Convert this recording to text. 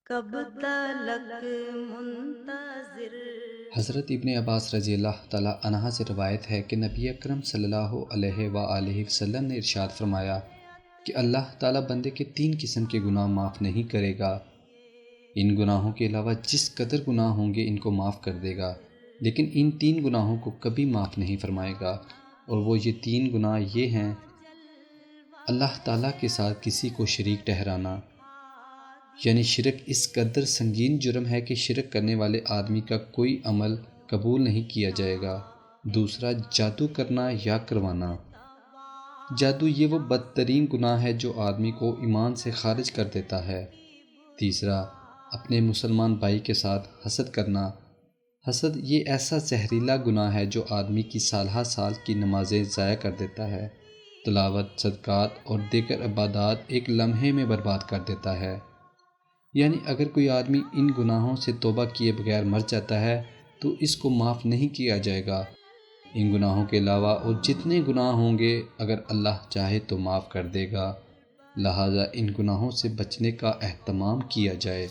کب تلک منتظر۔ حضرت ابن عباس رضی اللہ تعالیٰ عنہ سے روایت ہے کہ نبی اکرم صلی اللہ علیہ وآلہ وسلم نے ارشاد فرمایا کہ اللہ تعالیٰ بندے کے 3 قسم کے گناہ معاف نہیں کرے گا۔ ان گناہوں کے علاوہ جس قدر گناہ ہوں گے ان کو معاف کر دے گا، لیکن ان 3 گناہوں کو کبھی معاف نہیں فرمائے گا، اور وہ یہ 3 گناہ یہ ہیں: اللہ تعالیٰ کے ساتھ کسی کو شریک ٹھہرانا، یعنی شرک اس قدر سنگین جرم ہے کہ شرک کرنے والے آدمی کا کوئی عمل قبول نہیں کیا جائے گا۔ دوسرا، جادو کرنا یا کروانا۔ جادو یہ وہ بدترین گناہ ہے جو آدمی کو ایمان سے خارج کر دیتا ہے۔ تیسرا، اپنے مسلمان بھائی کے ساتھ حسد کرنا۔ حسد یہ ایسا زہریلا گناہ ہے جو آدمی کی سالہ سال کی نمازیں ضائع کر دیتا ہے، تلاوت، صدقات اور دیگر عبادات ایک لمحے میں برباد کر دیتا ہے۔ یعنی اگر کوئی آدمی ان گناہوں سے توبہ کیے بغیر مر جاتا ہے تو اس کو معاف نہیں کیا جائے گا۔ ان گناہوں کے علاوہ اور جتنے گناہ ہوں گے اگر اللہ چاہے تو معاف کر دے گا، لہٰذا ان گناہوں سے بچنے کا اہتمام کیا جائے۔